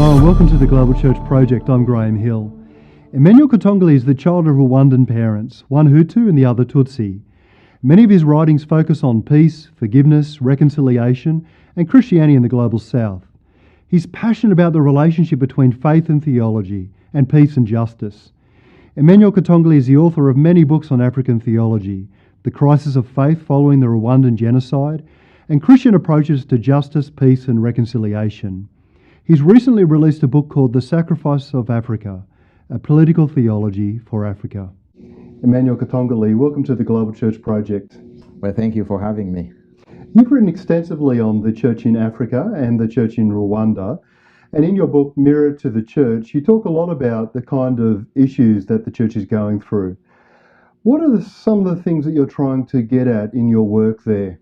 Hello and welcome to the Global Church Project. I'm Graham Hill. Emmanuel Katongole is the child of Rwandan parents, one Hutu and the other Tutsi. Many of his writings focus on peace, forgiveness, reconciliation, and Christianity in the Global South. He's passionate about the relationship between faith and theology, and peace and justice. Emmanuel Katongole is the author of many books on African theology, The Crisis of Faith Following the Rwandan Genocide, and Christian approaches to justice, peace, and reconciliation. He's recently released a book called The Sacrifice of Africa, a political theology for Africa. Emmanuel Katongole, welcome to the Global Church Project. Well, thank you for having me. You've written extensively on the church in Africa and the church in Rwanda, and in your book, Mirror to the Church, you talk a lot about the kind of issues that the church is going through. What are some of the things that you're trying to get at in your work there?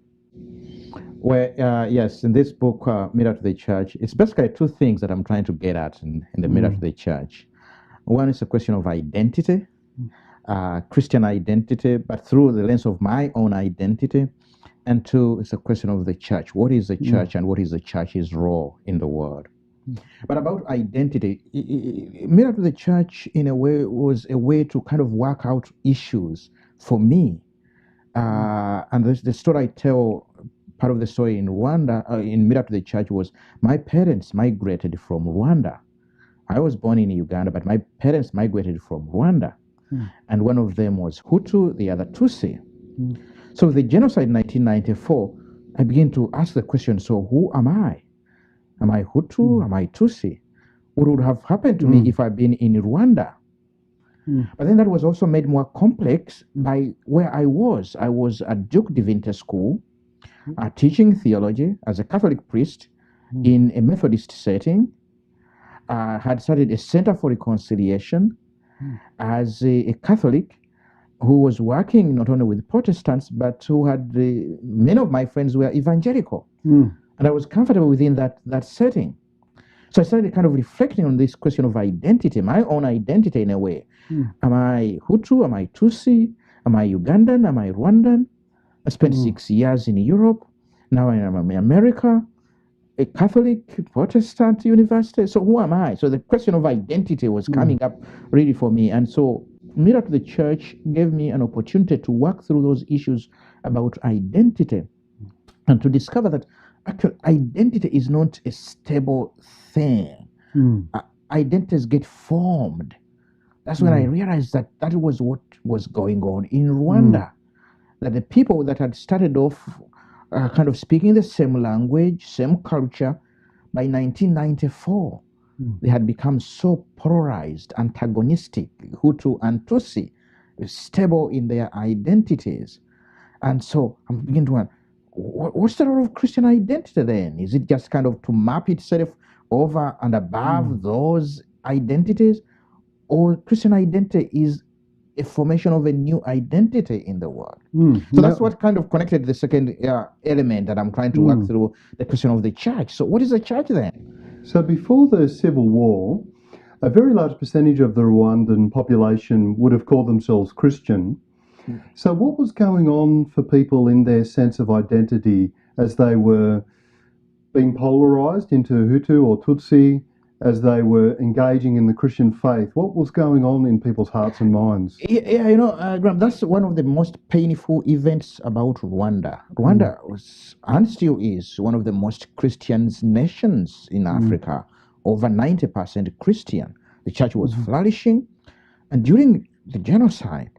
Well, yes, in this book, Mirror to the Church, it's basically two things that I'm trying to get at in the Mirror to the Church. One is a question of identity, Christian identity, but through the lens of my own identity. And two, it's a question of the church. What is the church and what is the church's role in the world? But about identity, Mirror to the Church, in a way, was a way to kind of work out issues for me. And the story I tell, part of the story in Rwanda, in Mirror to the Church, was my parents migrated from Rwanda. I was born in Uganda, but my parents migrated from Rwanda. And one of them was Hutu, the other Tutsi. So with the genocide in 1994, I began to ask the question, so who am I? Am I Hutu? Am I Tutsi? What would have happened to me if I'd been in Rwanda? But then that was also made more complex by where I was. I was at Duke Divinity School, teaching theology as a Catholic priest in a Methodist setting. I had started a Center for Reconciliation as a Catholic who was working not only with Protestants, but who had many of my friends were evangelical. And I was comfortable within that setting. So I started kind of reflecting on this question of identity, my own identity in a way. Am I Hutu? Am I Tutsi? Am I Ugandan? Am I Rwandan? I spent 6 years in Europe. Now I am in America, a Catholic Protestant university. So who am I? So the question of identity was coming up really for me. And so Mirror to the Church gave me an opportunity to work through those issues about identity and to discover that actually identity is not a stable thing. Identities get formed. That's when I realized that that was what was going on in Rwanda. That the people that had started off kind of speaking the same language, same culture, by 1994, they had become so polarized, antagonistic, Hutu and Tutsi, stable in their identities. And so I'm beginning to wonder, what's the role of Christian identity then? Is it just kind of to map itself over and above those identities? Or Christian identity is a formation of a new identity in the world? So that's what kind of connected the second element that I'm trying to work through, the question of the church. So what is the church then? So before the Civil War, a very large percentage of the Rwandan population would have called themselves Christian. So what was going on for people in their sense of identity as they were being polarized into Hutu or Tutsi, as they were engaging in the Christian faith? What was going on in people's hearts and minds? Yeah, Graham, that's one of the most painful events about Rwanda. Rwanda was, and still is, one of the most Christian nations in Africa, over 90% Christian. The church was flourishing, and during the genocide,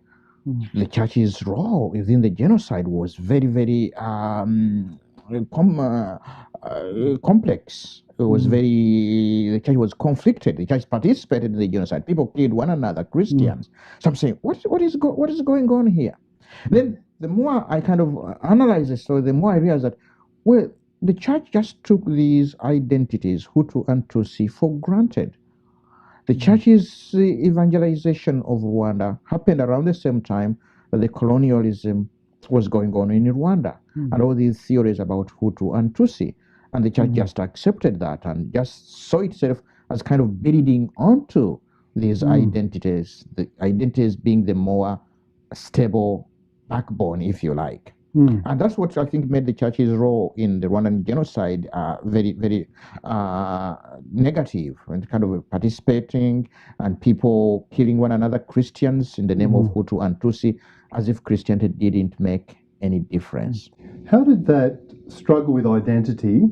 the church's role within the genocide was very, very complex. It was the church was conflicted. The church participated in the genocide. People killed one another, Christians. So I'm saying, what is going on here? Then the more I kind of analyze the story, the more I realize that, well, the church just took these identities, Hutu and Tutsi, for granted. The church's evangelization of Rwanda happened around the same time that the colonialism was going on in Rwanda, and all these theories about Hutu and Tutsi. And the church just accepted that and just saw itself as kind of building onto these identities, the identities being the more stable backbone, if you like. And that's what I think made the church's role in the Rwandan genocide very, very negative, and kind of participating and people killing one another, Christians in the name of Hutu and Tutsi, as if Christianity didn't make any difference. How did that struggle with identity,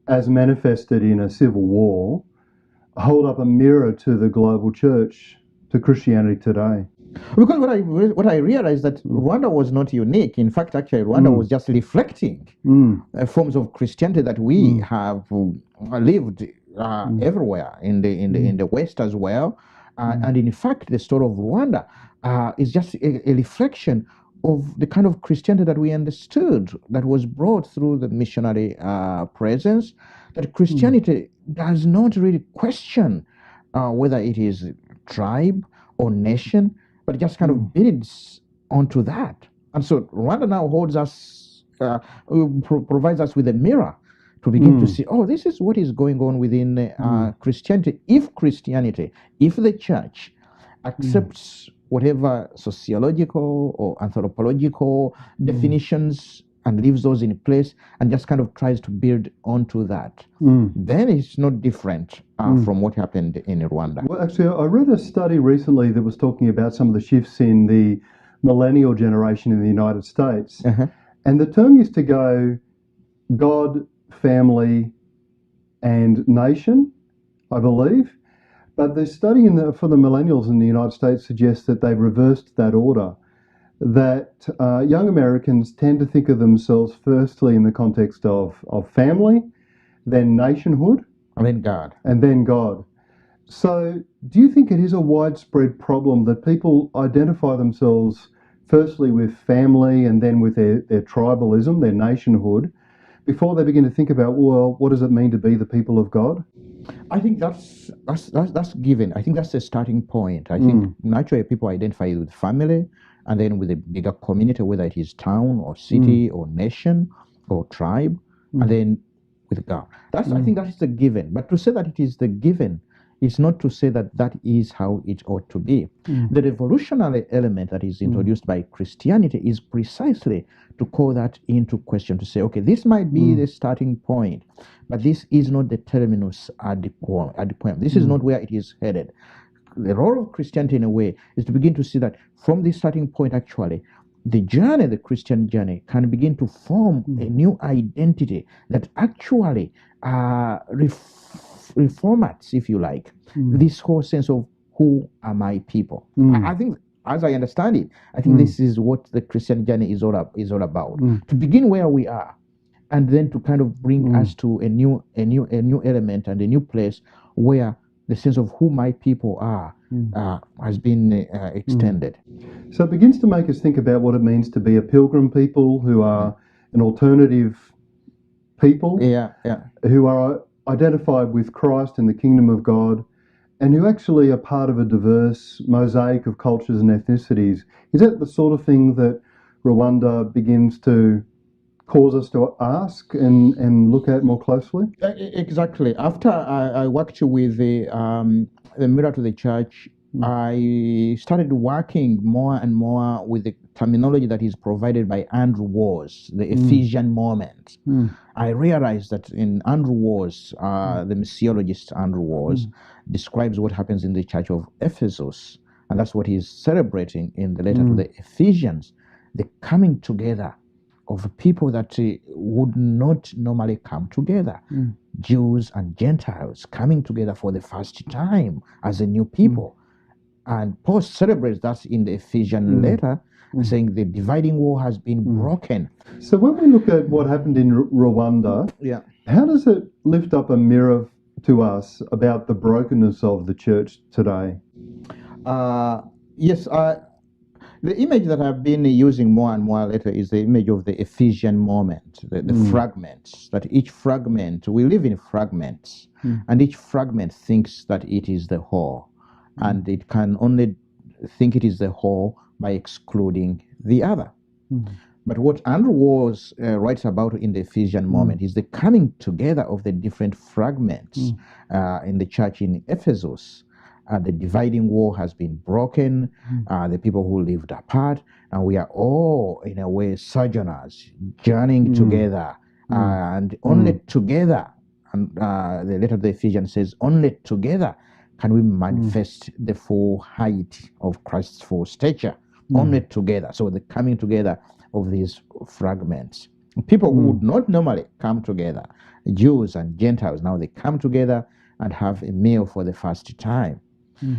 as manifested in a civil war, hold up a mirror to the global church, to Christianity today? Because what I realized that Rwanda was not unique. In fact, actually, Rwanda was just reflecting forms of Christianity that we have lived everywhere in the West as well. And in fact, the story of Rwanda is just a reflection of the kind of Christianity that we understood, that was brought through the missionary presence. That Christianity does not really question whether it is tribe or nation, but just kind of builds onto that. And so Rwanda now holds us, provides us with a mirror to begin to see, oh, this is what is going on within Christianity. If the church accepts whatever sociological or anthropological definitions and leaves those in place and just kind of tries to build onto that, then it's not different from what happened in Rwanda. Well, actually, I read a study recently that was talking about some of the shifts in the millennial generation in the United States. And the term used to go God, family, and nation, I believe. But the study for the millennials in the United States suggests that they've reversed that order, that young Americans tend to think of themselves firstly in the context of family, then nationhood, and then God. So do you think it is a widespread problem that people identify themselves firstly with family and then with their tribalism, their nationhood, before they begin to think about, well, what does it mean to be the people of God? I think that's given. I think that's the starting point. I think naturally people identify with family and then with a bigger community, whether it is town or city or nation or tribe, and then with God. I think that is the given. But to say that it is the given is not to say that that is how it ought to be. The revolutionary element that is introduced by Christianity is precisely to call that into question, to say, okay, this might be the starting point, but this is not the terminus ad poem. This is not where it is headed. The role of Christianity, in a way, is to begin to see that from this starting point, actually, the Christian journey, can begin to form a new identity that actually reformats, if you like, this whole sense of who are my people. I think, as I understand it, I think this is what the Christian journey is all about. To begin where we are, and then to kind of bring us to a new element and a new place where the sense of who my people are has been extended. So it begins to make us think about what it means to be a pilgrim people who are an alternative people, who are identified with Christ and the kingdom of God, and who actually are part of a diverse mosaic of cultures and ethnicities. Is that the sort of thing that Rwanda begins to cause us to ask and look at more closely? Exactly. After I worked with the Mirror to the Church, I started working more and more with the terminology that is provided by Andrew Warrs, the Ephesian moment. I realized that in Andrew Warrs, the missiologist Andrew Warrs, describes what happens in the church of Ephesus, and that's what he's celebrating in the letter to the Ephesians, the coming together of people that would not normally come together. Jews and Gentiles coming together for the first time as a new people. And Paul celebrates that in the Ephesian letter, saying the dividing wall has been broken. So when we look at what happened in Rwanda, how does it lift up a mirror to us about the brokenness of the church today? Yes, the image that I've been using more and more later is the image of the Ephesian moment, the fragments, that each fragment, we live in fragments, and each fragment thinks that it is the whole, and it can only think it is the whole by excluding the other. But what Andrew Warrs writes about in the Ephesian moment is the coming together of the different fragments in the church in Ephesus. The dividing wall has been broken. The people who lived apart, and we are all, in a way, sojourners, journeying together, and only together. And the letter of the Ephesians says, only together can we manifest the full height of Christ's full stature. Only together. So the coming together of these fragments. People who would not normally come together, Jews and Gentiles, now they come together and have a meal for the first time.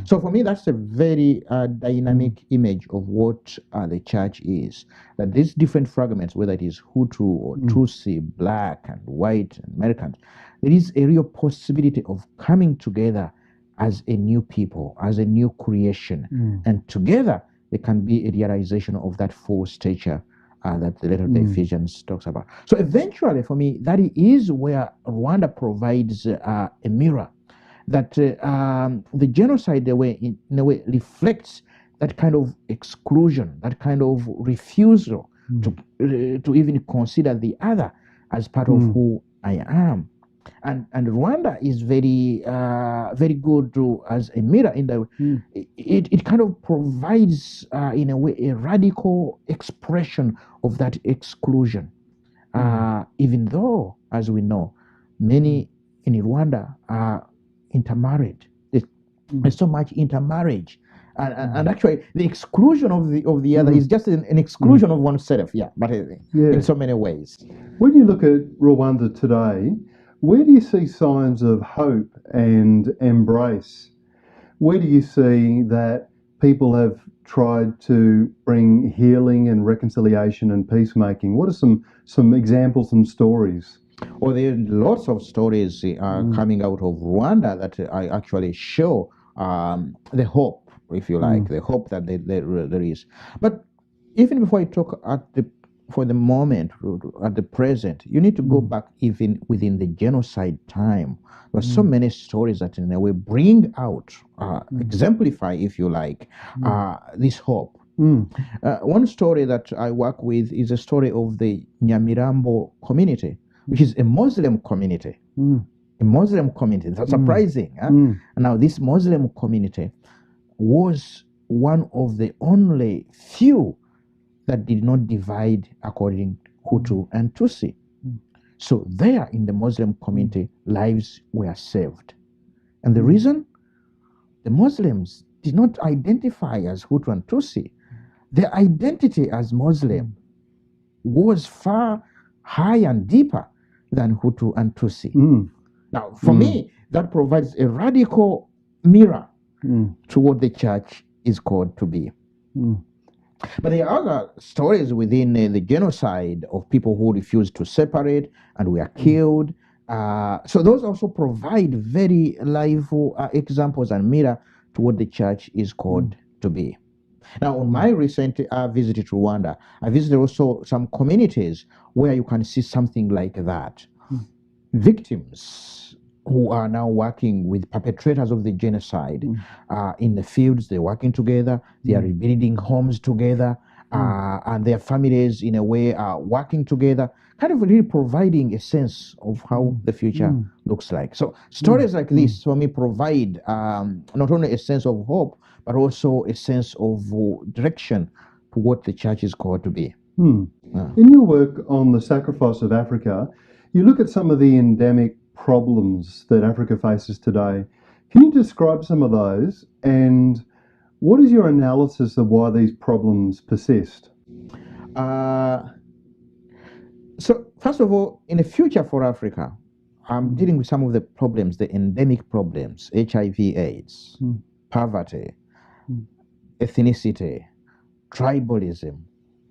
So for me, that's a very dynamic image of what the church is. That these different fragments, whether it is Hutu or Tutsi, black and white and Americans, there is a real possibility of coming together as a new people, as a new creation. And together, there can be a realization of that full stature that the letter of the Ephesians talks about. So eventually, for me, that is where Rwanda provides a mirror. That the genocide, in a way, reflects that kind of exclusion, that kind of refusal to even consider the other as part of who I am. And Rwanda is very very good as a mirror in that it kind of provides in a way a radical expression of that exclusion. Even though, as we know, many in Rwanda are intermarried. There's so much intermarriage. And actually, the exclusion of the other is just an exclusion of oneself. But in so many ways. When you look at Rwanda today, where do you see signs of hope and embrace? Where do you see that people have tried to bring healing and reconciliation and peacemaking? What are some examples and stories? Well, there are lots of stories coming out of Rwanda that I actually show the hope, if you like, the hope that there is. But even before I talk for the moment, at the present, you need to go back even within the genocide time. There are so many stories that in a way bring out, exemplify, if you like, this hope. One story that I work with is a story of the Nyamirambo community, which is a Muslim community. A Muslim community. That's surprising. Now, this Muslim community was one of the only few that did not divide according Hutu and Tutsi. So there in the Muslim community, lives were saved. And the reason? The Muslims did not identify as Hutu and Tutsi. Their identity as Muslim was far higher and deeper than Hutu and Tutsi. Now, for me, that provides a radical mirror to what the church is called to be. But there are other stories within the genocide of people who refused to separate and were killed. So those also provide very lively examples and mirror to what the church is called to be. Now, on my recent visit to Rwanda, I visited also some communities where you can see something like that. Victims who are now working with perpetrators of the genocide in the fields, they're working together, they are rebuilding homes together, and their families, in a way, are working together, kind of really providing a sense of how the future looks like. So stories like this, for me, provide not only a sense of hope, but also a sense of direction to what the church is called to be. In your work on the sacrifice of Africa, you look at some of the endemic problems that Africa faces today. Can you describe some of those, and what is your analysis of why these problems persist? So, first of all, in the future for Africa, I'm dealing with some of the problems, the endemic problems: HIV/AIDS, poverty, ethnicity, tribalism,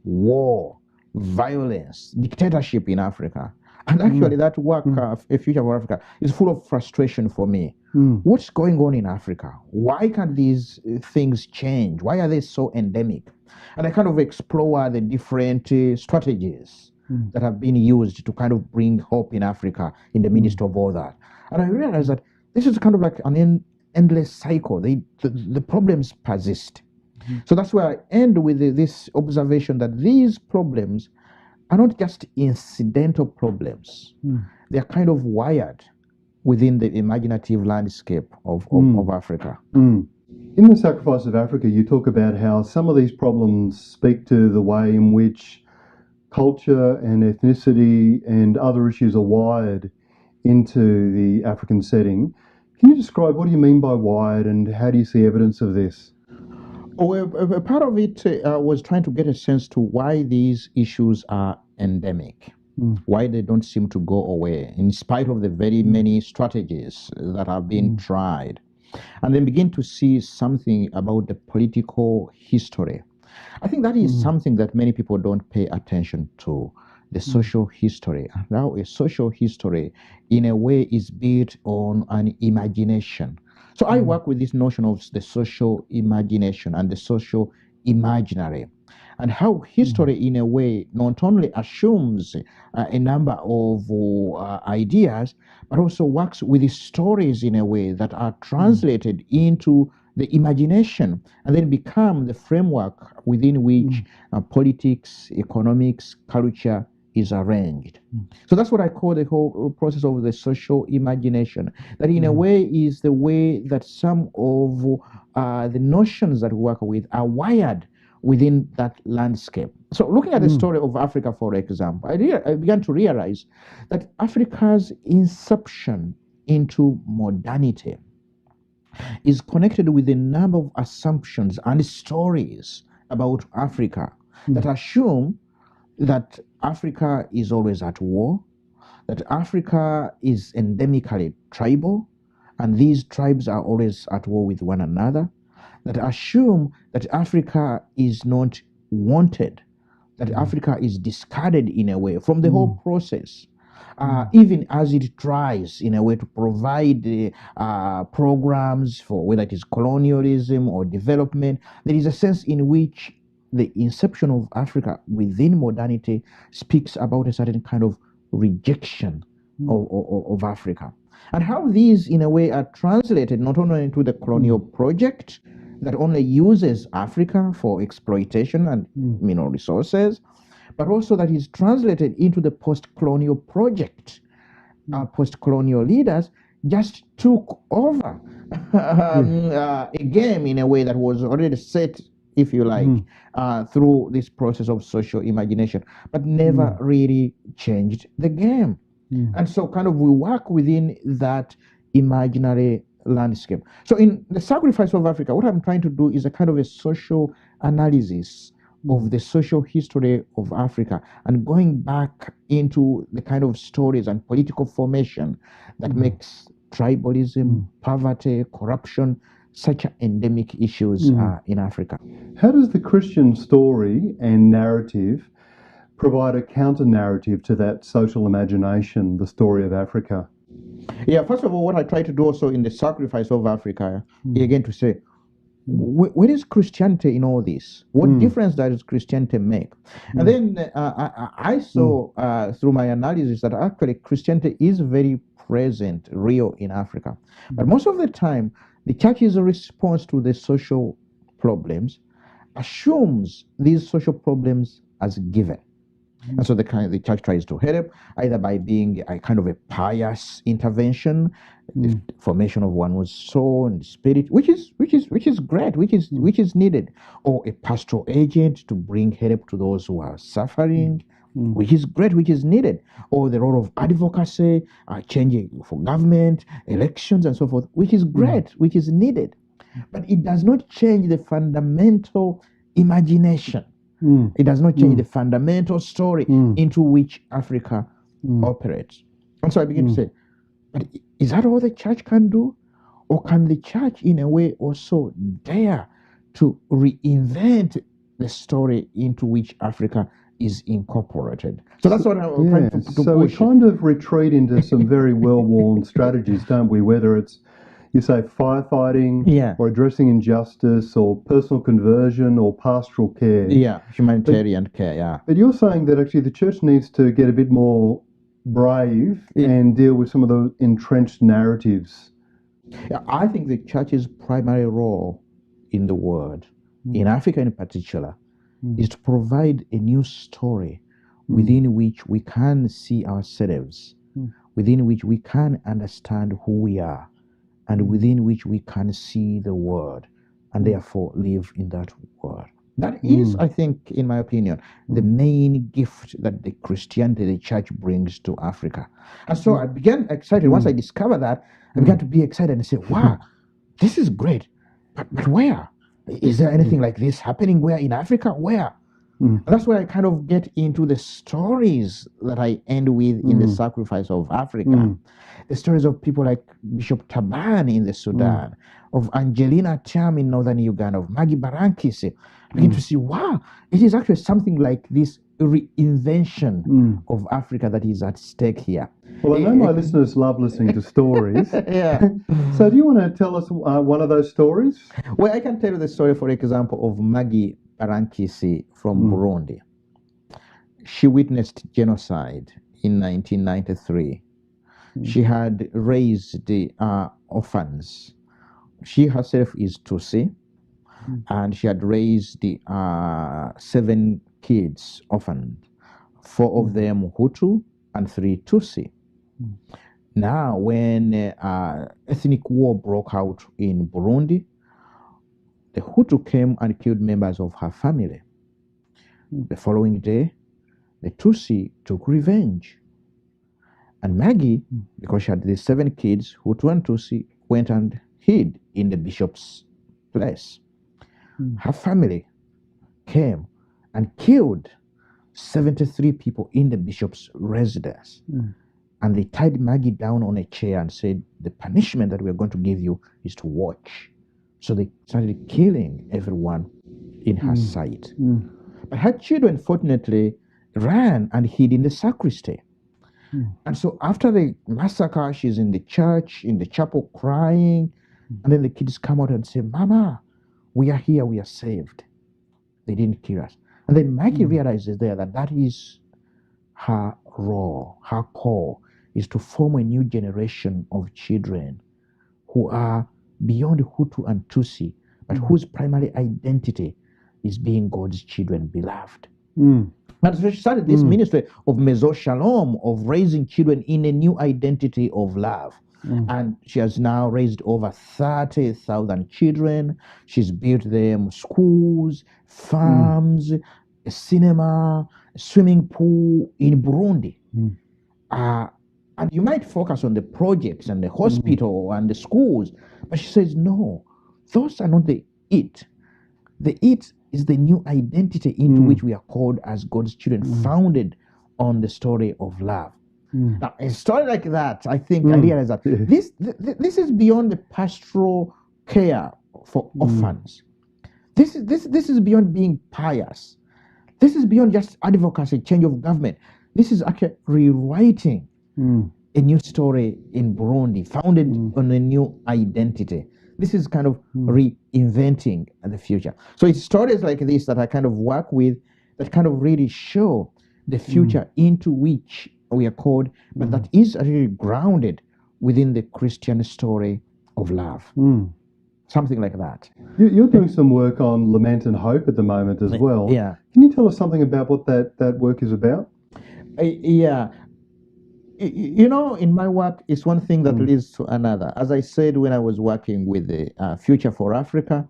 war, violence, dictatorship in Africa. And actually, that work, A Future for Africa, is full of frustration for me. What's going on in Africa? Why can't these things change? Why are they so endemic? And I kind of explore the different strategies that have been used to kind of bring hope in Africa in the midst of all that. And I realized that this is kind of like an endless cycle. The problems persist. So that's where I end with this observation that these problems are not just incidental problems. They're kind of wired within the imaginative landscape of Africa. In the Sacrifice of Africa, you talk about how some of these problems speak to the way in which culture and ethnicity and other issues are wired into the African setting. Can you describe what do you mean by wired and how do you see evidence of this? Well, a part of it was trying to get a sense to why these issues are endemic, why they don't seem to go away, in spite of the very many strategies that have been tried, and then begin to see something about the political history. I think that is something that many people don't pay attention to, the social history. Now, a social history, in a way, is built on an imagination. So I work with this notion of the social imagination and the social imaginary, and how history, in a way, not only assumes a number of ideas, but also works with the stories in a way that are translated into the imagination and then become the framework within which politics, economics, culture is arranged. So that's what I call the whole process of the social imagination. That in a way is the way that some of the notions that we work with are wired within that landscape. So looking at the story of Africa, for example, I began to realize that Africa's inception into modernity is connected with a number of assumptions and stories about Africa that assume that Africa is always at war, that Africa is endemically tribal, and these tribes are always at war with one another, that assume that Africa is not wanted, that Africa is discarded in a way from the whole process. Even as it tries in a way to provide programs for whether it is colonialism or development, there is a sense in which the inception of Africa within modernity speaks about a certain kind of rejection of Africa. And how these, in a way, are translated not only into the colonial project that only uses Africa for exploitation and mineral resources, but also that is translated into the post-colonial project. Post-colonial leaders just took over a game in a way that was already set, if you like, through this process of social imagination, but never really changed the game. And so kind of we work within that imaginary landscape. So in the Sacrifice of Africa, what I'm trying to do is a kind of a social analysis of the social history of Africa and going back into the kind of stories and political formation that makes tribalism, poverty, corruption such endemic issues in Africa. How does the Christian story and narrative provide a counter narrative to that social imagination, the story of Africa? Yeah, first of all, what I try to do also in the Sacrifice of Africa, again to say, where is Christianity in all this? What difference does Christianity make? And then I saw through my analysis that actually Christianity is very present, real in Africa. But most of the time, the church's response to the social problems assumes these social problems as given. And so the church tries to help either by being a kind of a pious intervention, the formation of one's soul and spirit, which is great, which is needed, or a pastoral agent to bring help to those who are suffering, which is great, which is needed, or the role of advocacy, changing for government, elections, and so forth, which is great, which is needed, but it does not change the fundamental imagination. It does not change the fundamental story into which Africa operates. And so I begin to say, but is that all the church can do? Or can the church, in a way, also dare to reinvent the story into which Africa is incorporated? So that's what I'm trying to so push. we kind of retreat into some very well-worn strategies, don't we? Whether it's, you say, firefighting, or addressing injustice, or personal conversion, or pastoral care. Yeah, humanitarian care, But you're saying that actually the church needs to get a bit more brave and deal with some of the entrenched narratives. Yeah, I think the church's primary role in the world, in Africa in particular, is to provide a new story within which we can see ourselves, within which we can understand who we are, and within which we can see the world, and therefore live in that world. That is, I think, in my opinion, the main gift that the Christianity, the church brings to Africa. And so I began excited. Once I discovered that, I began to be excited and say, wow, this is great. But where? Is there anything like this happening where in Africa? Where? And that's where I kind of get into the stories that I end with in the sacrifice of Africa. The stories of people like Bishop Taban in the Sudan, of Angelina Cham in northern Uganda, of Maggie Barankisi. I begin to see, wow, it is actually something like this reinvention of Africa that is at stake here. Well, I know my listeners love listening to stories. Yeah. So do you want to tell us one of those stories? Well, I can tell you the story, for example, of Maggie Barankisi from Burundi. She witnessed genocide in 1993. She had raised the orphans. She herself is Tutsi, and she had raised the 7 kids orphaned, 4 of them Hutu and 3 Tutsi. Now, when ethnic war broke out in Burundi, the Hutu came and killed members of her family. The following day, the Tutsi took revenge. And Maggie, because she had these 7 kids, Hutu and Tutsi, went and hid in the bishop's place. Her family came and killed 73 people in the bishop's residence. And they tied Maggie down on a chair and said, the punishment that we're going to give you is to watch. So they started killing everyone in her sight. But her children, fortunately, ran and hid in the sacristy. And so after the massacre, she's in the church, in the chapel, crying. And then the kids come out and say, Mama, we are here, we are saved. They didn't kill us. And then Maggie realizes there that that is her role, her call, is to form a new generation of children who are beyond Hutu and Tutsi, but whose primary identity is being God's children, beloved. And so she started this ministry of Meso Shalom, of raising children in a new identity of love. And she has now raised over 30,000 children. She's built them schools, farms, a cinema, a swimming pool in Burundi. And you might focus on the projects and the hospital and the schools, but she says, no, those are not the it. The it is the new identity into which we are called as God's children, founded on the story of love. Now, a story like that, I think I realize that this is beyond the pastoral care for orphans. This is beyond being pious. This is beyond just advocacy, change of government. This is actually rewriting a new story in Burundi, founded on a new identity. This is kind of reinventing the future. So it's stories like this that I kind of work with that kind of really show the future into which we are called, but that is really grounded within the Christian story of love. Something like that. You're doing some work on lament and hope at the moment as well. Yeah. Can you tell us something about what that work is about? Yeah. You know, in my work, it's one thing that leads to another. As I said, when I was working with the Future for Africa,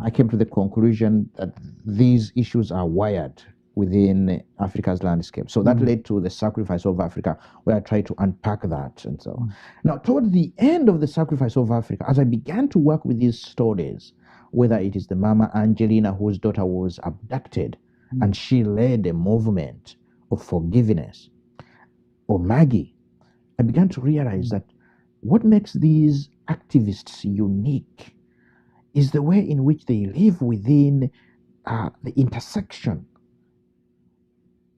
I came to the conclusion that these issues are wired within Africa's landscape. So that led to the Sacrifice of Africa, where I tried to unpack that and so on. Now, toward the end of the Sacrifice of Africa, as I began to work with these stories, whether it is the Mama Angelina whose daughter was abducted and she led a movement of forgiveness, or Maggie, I began to realize that what makes these activists unique is the way in which they live within the intersection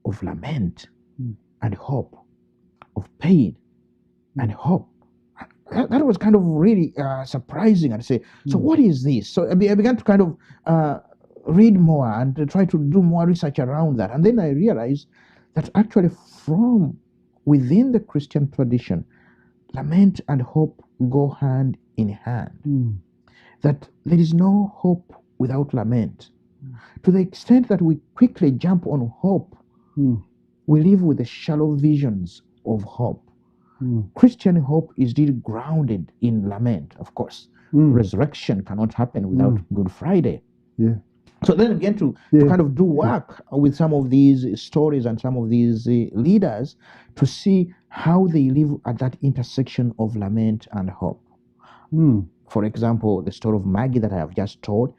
of lament and hope, of pain and hope. That was kind of really surprising. And say, so what is this? So I began to kind of read more and to try to do more research around that. And then I realized that actually from within the Christian tradition, lament and hope go hand in hand. That there is no hope without lament. To the extent that we quickly jump on hope, we live with the shallow visions of hope. Christian hope is still grounded in lament, of course. Resurrection cannot happen without Good Friday. Yeah. So then again, to kind of do work with some of these stories and some of these leaders to see how they live at that intersection of lament and hope. For example, the story of Maggie that I have just told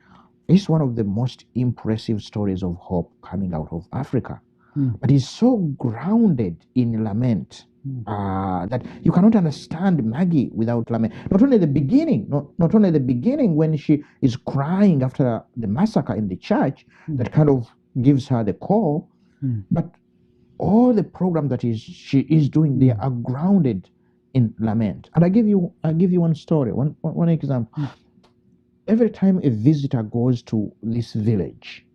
is one of the most impressive stories of hope coming out of Africa. But it's so grounded in lament that you cannot understand Maggie without lament. Not only the beginning, not only the beginning when she is crying after the massacre in the church, that kind of gives her the call, but all the program that she is doing, they are grounded in lament. And I give you one story, one example. Every time a visitor goes to this village,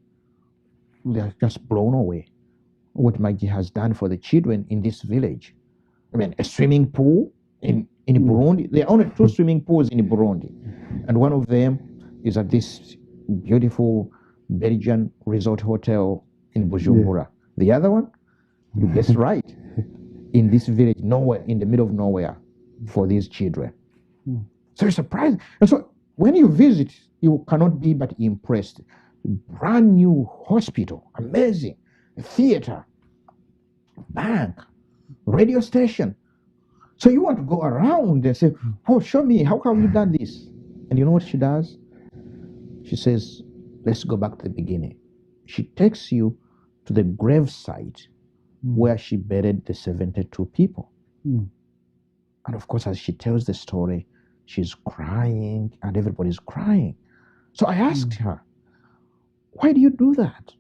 they are just blown away what Maggie has done for the children in this village. I mean, a swimming pool in Burundi. There are only 2 swimming pools in Burundi, and one of them is at this beautiful Belgian resort hotel in Bujumbura. The other one, you guessed right, in this village, nowhere, in the middle of nowhere, for these children. So it's surprising. And so when you visit, you cannot be but impressed. Brand new hospital, amazing, theater, bank, radio station. So you want to go around and say, oh, show me, how have you done this? And you know what she does? She says, let's go back to the beginning. She takes you to the gravesite where she buried the 72 people. And of course, as she tells the story, she's crying and everybody's crying. So I asked her, why do you do that?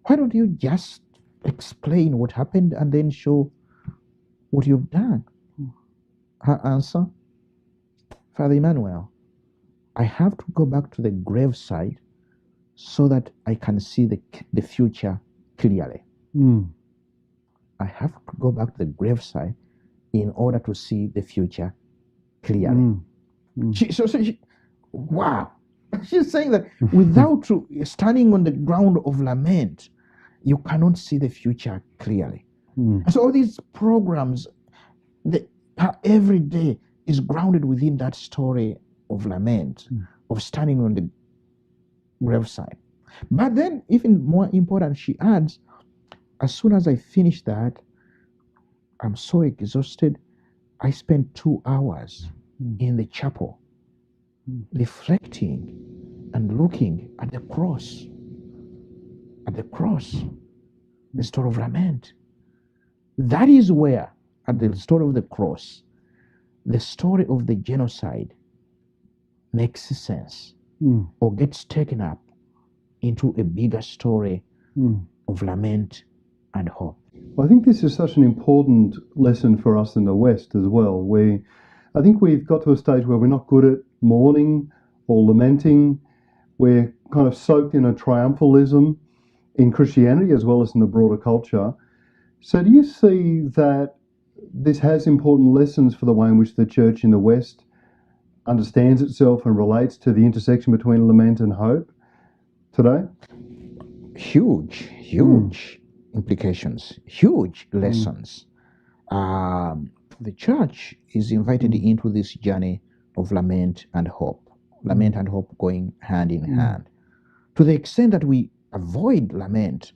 Why don't you just explain what happened and then show what you've done? Her answer, Father Emmanuel, I have to go back to the gravesite so that I can see the future clearly. I have to go back to the gravesite in order to see the future clearly. Wow. She's saying that without standing on the ground of lament, you cannot see the future clearly. So all these programs, every day is grounded within that story of lament, of standing on the graveside. But then, even more important, she adds, as soon as I finish that, I'm so exhausted, I spend 2 hours in the chapel, reflecting and looking at the cross, the story of lament. That is where, at the story of the cross, the story of the genocide makes sense or gets taken up into a bigger story of lament and hope. Well, I think this is such an important lesson for us in the West as well. I think we've got to a stage where we're not good at mourning or lamenting. We're kind of soaked in a triumphalism in Christianity as well as in the broader culture. So do you see that this has important lessons for the way in which the church in the West understands itself and relates to the intersection between lament and hope today? Huge implications, huge lessons. The church is invited into this journey of lament and hope. Lament and hope going hand in hand. To the extent that we avoid lament,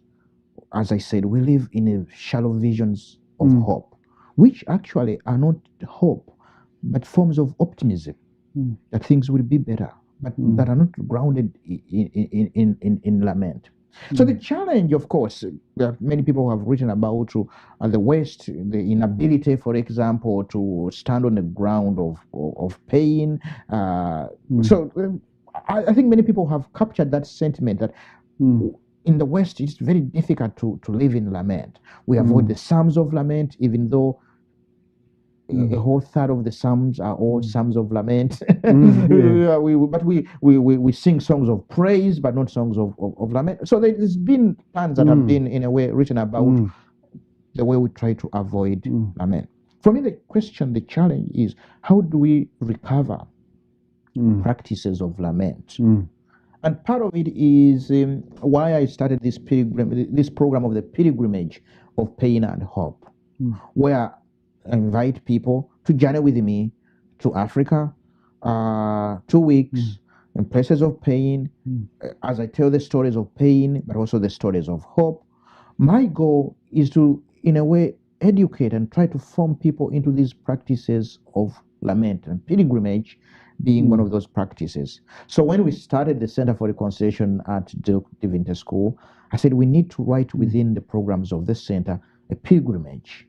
as I said, we live in shallow visions of hope, which actually are not hope, but forms of optimism, that things will be better, but that are not grounded in lament. So the challenge, of course, that many people have written about the West, the inability, for example, to stand on the ground of pain. So I think many people have captured that sentiment that in the West it's very difficult to live in lament. We avoid the Psalms of lament, even though a whole third of the Psalms are all Psalms of lament. We sing songs of praise, but not songs of lament. So there's been plans that have been, in a way, written about the way we try to avoid lament. For me, the challenge is, how do we recover practices of lament? And part of it is why I started this program of the pilgrimage of pain and hope, where invite people to journey with me to Africa, 2 weeks in places of pain, as I tell the stories of pain, but also the stories of hope. My goal is to, in a way, educate and try to form people into these practices of lament, and pilgrimage being one of those practices. So when we started the Center for Reconciliation at Duke Divinity School, I said we need to write within the programs of the center a pilgrimage.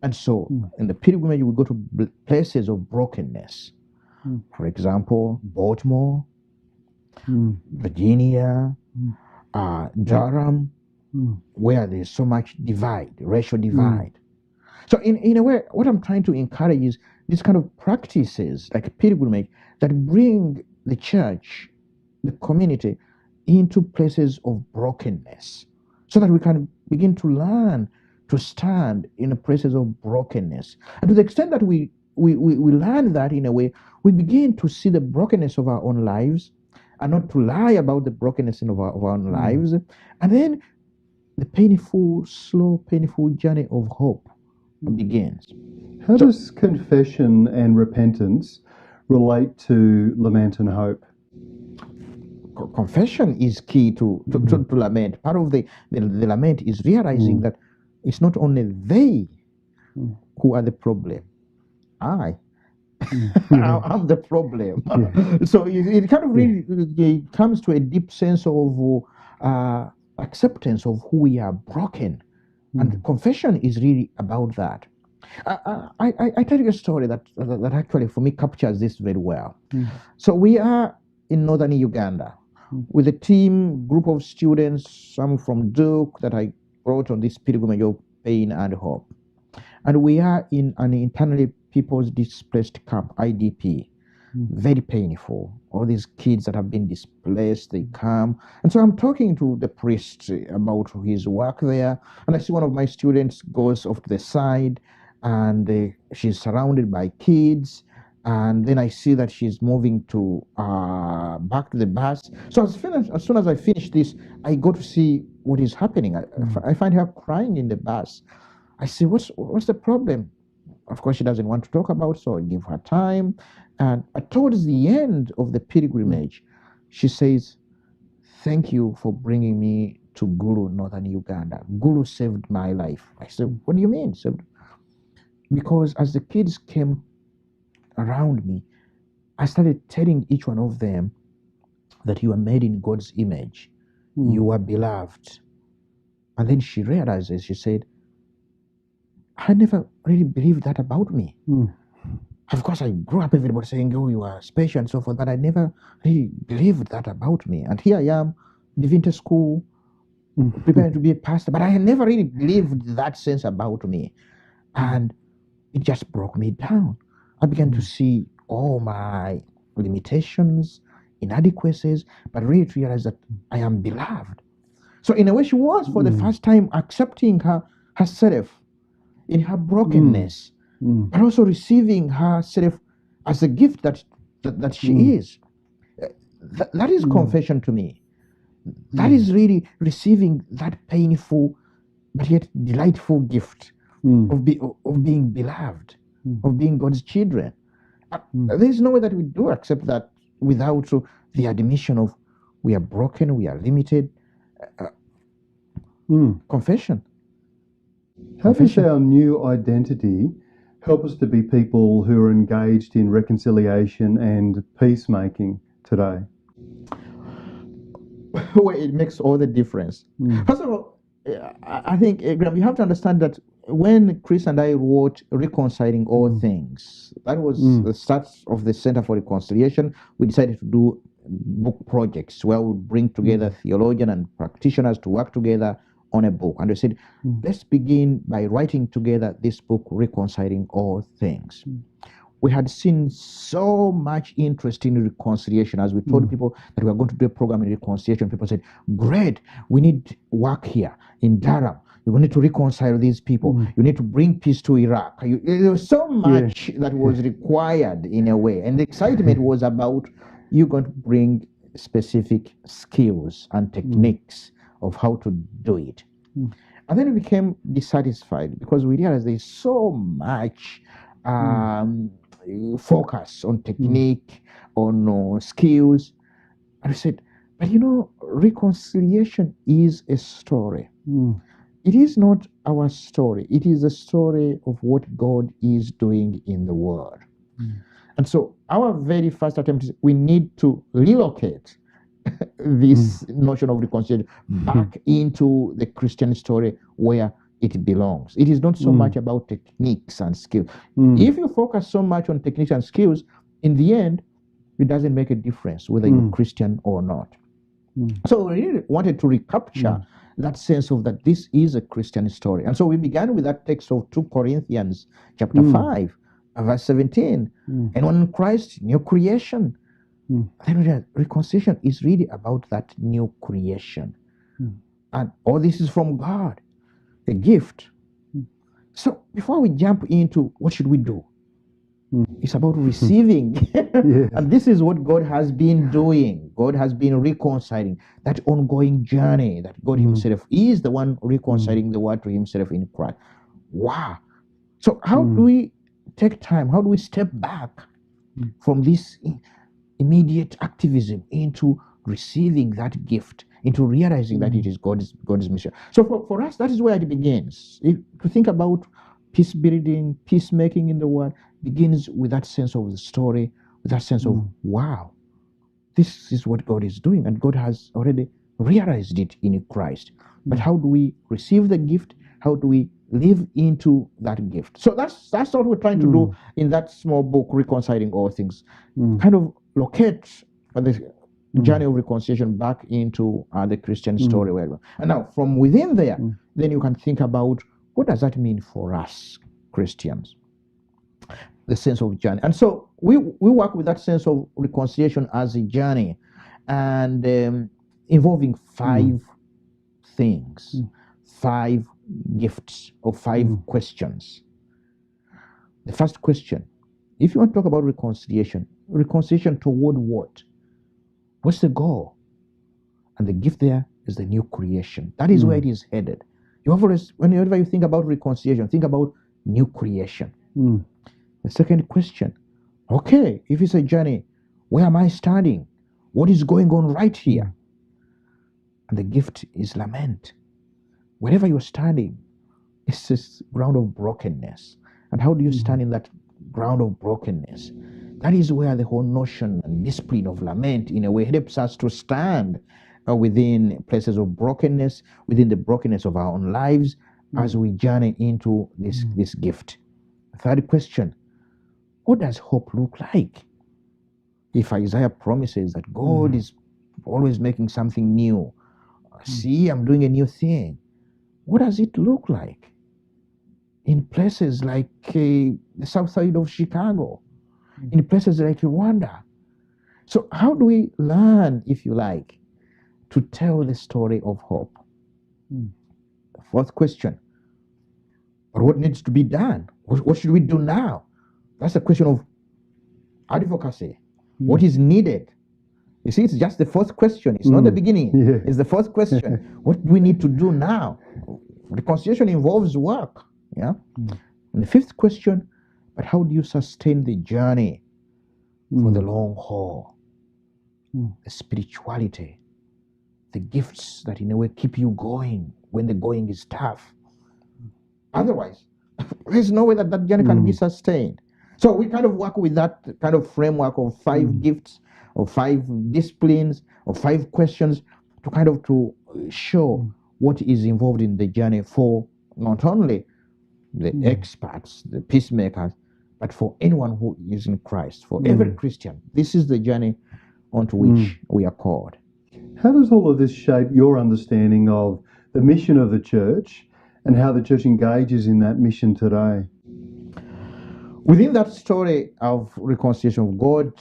And so in the pilgrimage, we go to places of brokenness. For example, Baltimore, Virginia, Durham, where there's so much divide, racial divide. So in a way, what I'm trying to encourage is these kind of practices, like pilgrimage, that bring the church, the community, into places of brokenness, so that we can begin to learn to stand in the places of brokenness. And to the extent that we learn that, in a way, we begin to see the brokenness of our own lives, and not to lie about the brokenness of our own lives. And then the painful, slow, painful journey of hope begins. How does confession and repentance relate to lament and hope? Confession is key to lament. Part of the lament is realizing that it's not only they who are the problem. I'm the problem. So it kind of really it comes to a deep sense of acceptance of who we are broken. And confession is really about that. I tell you a story that actually for me captures this very well. So we are in northern Uganda with a group of students, some from Duke that I brought on this pilgrimage of pain and hope. And we are in an internally people's displaced camp, IDP. Very painful. All these kids that have been displaced, they come. And so I'm talking to the priest about his work there. And I see one of my students goes off to the side, and she's surrounded by kids. And then I see that she's moving to back to the bus. So as soon as I finish this, I go to see what is happening. I find her crying in the bus. I say, what's the problem? Of course, she doesn't want to talk about, so I give her time. And towards the end of the pilgrimage, she says, "Thank you for bringing me to Gulu, northern Uganda. Gulu saved my life." I said, "What do you mean?" Because as the kids came around me, I started telling each one of them that you are made in God's image. You are beloved. And then she realizes, she said, "I never really believed that about me." Of course, I grew up everybody saying, "Oh, you are special," and so forth, but I never really believed that about me. And here I am, Divinity School, preparing to be a pastor, but I never really believed that sense about me. And it just broke me down. I began to see all my limitations, inadequacies, but really to realize that I am beloved. So in a way, she was, for the first time, accepting herself in her brokenness, but also receiving herself as a gift that she is. That is confession to me. That is really receiving that painful but yet delightful gift of being beloved, of being God's children. There is no way that we do accept that without the admission of we are broken, we are limited. Confession. How does our new identity help us to be people who are engaged in reconciliation and peacemaking today? Well, it makes all the difference. First of all, I think, Graham, you have to understand that when Chris and I wrote Reconciling All Things, that was the start of the Center for Reconciliation. We decided to do book projects where we bring together theologians and practitioners to work together on a book. And we said, let's begin by writing together this book, Reconciling All Things. We had seen so much interest in reconciliation. As we told people that we are going to do a program in reconciliation, people said, "Great, we need work here in Durham. You need to reconcile these people. You need to bring peace to Iraq." There was so much that was required in a way. And the excitement was about you're going to bring specific skills and techniques of how to do it. And then we became dissatisfied because we realized there's so much focus on technique, on skills. And we said, but reconciliation is a story. It is not our story. It is a story of what God is doing in the world. And so our very first attempt is we need to relocate this notion of reconciliation back into the Christian story where it belongs. It is not so much about techniques and skills. If you focus so much on techniques and skills, in the end, it doesn't make a difference whether you're Christian or not. So we really wanted to recapture that sense of that this is a Christian story. And so we began with that text of 2 Corinthians chapter 5, verse 17. And when Christ, new creation. Then reconciliation is really about that new creation. And all this is from God, a gift. So before we jump into what should we do, it's about receiving. And this is what God has been doing. God has been reconciling, that ongoing journey that God himself is the one reconciling the world to himself in Christ. Wow. So how do we take time? How do we step back from this immediate activism into receiving that gift, into realizing that it is God's mission? So for us, that is where it begins. To think about peace building, peacemaking in the world begins with that sense of the story, with that sense of, wow, this is what God is doing, and God has already realized it in Christ. But how do we receive the gift? How do we live into that gift? So that's what we're trying to do in that small book, Reconciling All Things. Kind of locate the journey of reconciliation back into the Christian story. And now from within there, then you can think about, what does that mean for us Christians? The sense of journey. And so we work with that sense of reconciliation as a journey, and involving 5 things, 5 gifts, or 5 questions. The first question, if you want to talk about reconciliation toward what? What's the goal? And the gift there is the new creation. That is where it is headed. Whenever you think about reconciliation, think about new creation. The second question, okay, if it's a journey, where am I standing? What is going on right here? And the gift is lament. Wherever you're standing, it's this ground of brokenness. And how do you stand in that ground of brokenness? That is where the whole notion and discipline of lament, in a way, helps us to stand within places of brokenness, within the brokenness of our own lives, as we journey into this gift. Third question, what does hope look like? If Isaiah promises that God is always making something new, see, I'm doing a new thing, what does it look like in places like the south side of Chicago, in places like Rwanda? So how do we learn, if you like, to tell the story of hope? The fourth question, but what needs to be done? What should we do now? That's a question of advocacy. What is needed? You see, it's just the fourth question. It's not the beginning. It's the fourth question. What do we need to do now? Reconciliation involves work. And the fifth question, but how do you sustain the journey for the long haul? The spirituality, the gifts that in a way keep you going when the going is tough. Otherwise, there's no way that journey can be sustained. So we kind of work with that kind of framework of 5 gifts, or 5 disciplines, or 5 questions, to kind of to show what is involved in the journey for not only the experts, the peacemakers, but for anyone who is in Christ, for every Christian. This is the journey onto which we are called. How does all of this shape your understanding of the mission of the church and how the church engages in that mission today? Within that story of reconciliation of God,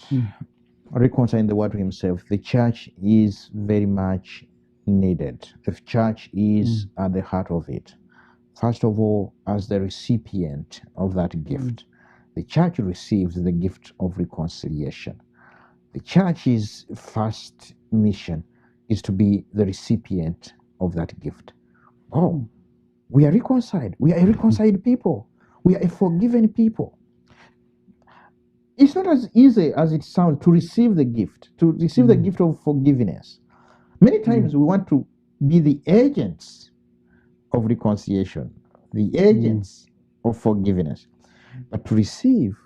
reconciling the world to himself, the church is very much needed. The church is at the heart of it. First of all, as the recipient of that gift, the church receives the gift of reconciliation. The church's first mission is to be the recipient of that gift. Oh, We are reconciled. We are a reconciled people. We are a forgiven people. It's not as easy as it sounds to receive the gift, the gift of forgiveness. Many times we want to be the agents of reconciliation, the agents of forgiveness. But to receive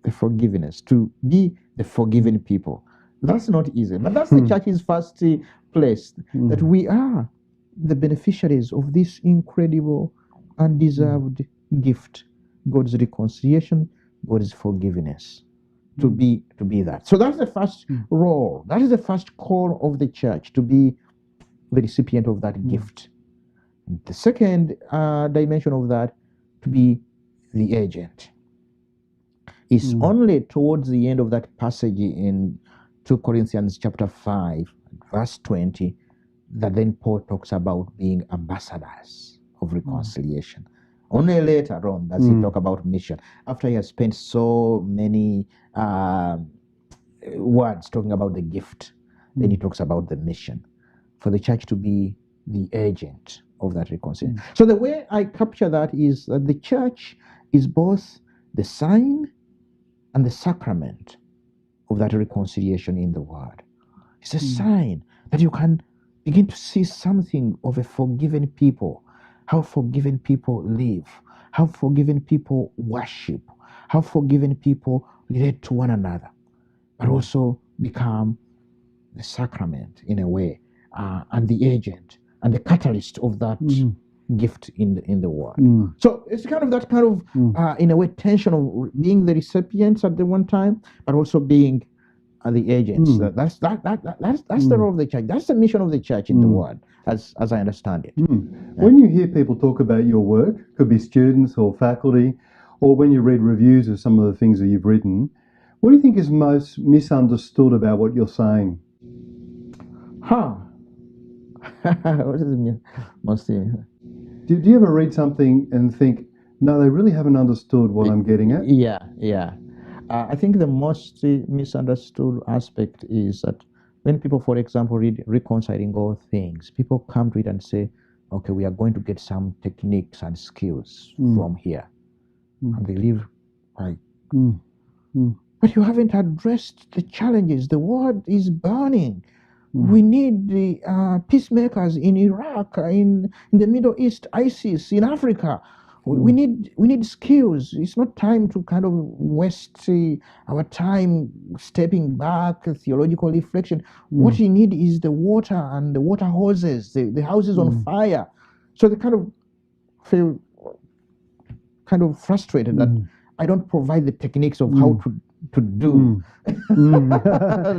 the forgiveness, to be the forgiven people, that's not easy. But that's the church's first place, that we are the beneficiaries of this incredible, undeserved gift, God's reconciliation, God's forgiveness, to be that. So that's the first role. That is the first call of the church, to be the recipient of that gift. The second dimension of that, to be the agent. It's only towards the end of that passage in 2 Corinthians chapter 5, verse 20, that then Paul talks about being ambassadors of reconciliation. Only later on does he talk about mission. After he has spent so many words talking about the gift, then he talks about the mission, for the church to be the agent of that reconciliation. So the way I capture that is that the church is both the sign and the sacrament of that reconciliation in the world. It's a sign that you can begin to see something of a forgiven people, how forgiven people live, how forgiven people worship, how forgiven people relate to one another, but also become the sacrament in a way, and the agent and the catalyst of that gift in the world. So it's kind of that kind of, in a way, tension of being the recipients at the one time, but also being the agents. That's the role of the church. That's the mission of the church in the world, as I understand it. When you hear people talk about your work, could be students or faculty, or when you read reviews of some of the things that you've written, what do you think is most misunderstood about what you're saying? What is it mostly? Do you ever read something and think, no, they really haven't understood what I'm getting at? Yeah. I think the most misunderstood aspect is that when people, for example, read Reconciling All Things, people come to it and say, okay, we are going to get some techniques and skills from here. And they live like, but you haven't addressed the challenges. The world is burning. We need the peacemakers in Iraq, in the Middle East, ISIS, in Africa. We need skills. It's not time to kind of waste our time stepping back, theological reflection. What you need is the water and the water hoses, the houses on fire. So they kind of feel kind of frustrated that I don't provide the techniques of how to do Because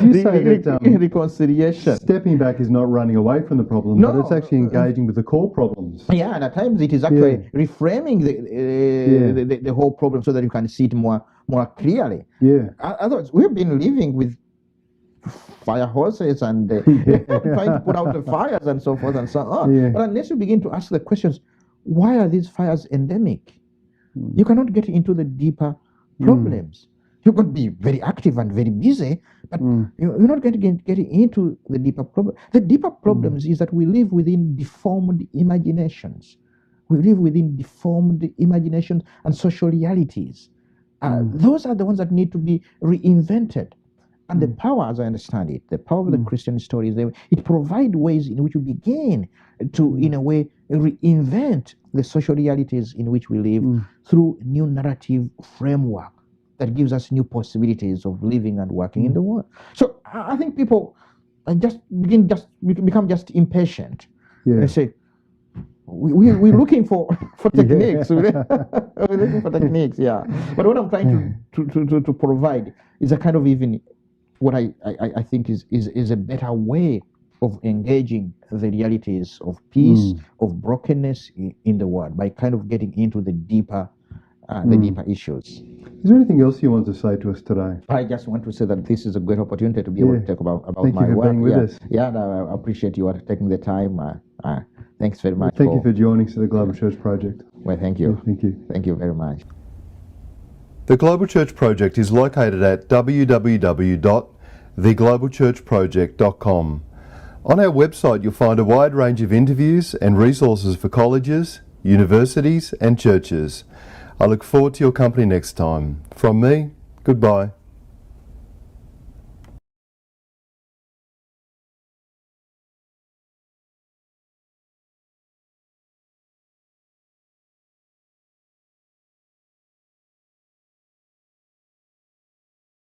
you say that reconciliation. Stepping back is not running away from the problem, but it's actually engaging with the core problems. Yeah, and at times it is actually reframing the whole problem so that you can see it more clearly. Otherwise, we've been living with fire hoses and trying to put out the fires and so forth and so on. But unless you begin to ask the questions, why are these fires endemic? You cannot get into the deeper problems. You could be very active and very busy, but you're not going to get into the deeper problem. The deeper problems is that we live within deformed imaginations. We live within deformed imaginations and social realities. Those are the ones that need to be reinvented. And the power, as I understand it, the power of the Christian story is that it provides ways in which we begin to, in a way, reinvent the social realities in which we live through new narrative framework that gives us new possibilities of living and working in the world. So I think people become just impatient. They say, we're looking for techniques. We're looking for techniques, But what I'm trying to provide is a kind of even what I think is a better way of engaging the realities of peace, of brokenness in the world, by kind of getting into the deeper issues. Is there anything else you want to say to us today? I just want to say that this is a great opportunity to be able to talk about Thank my you for work. Being with us. And I appreciate you taking the time. Thanks very much. Thank you for joining us at the Global Church Project. Well, thank you. Thank you. Thank you very much. The Global Church Project is located at www.theglobalchurchproject.com. On our website you'll find a wide range of interviews and resources for colleges, universities and churches. I look forward to your company next time. From me, goodbye.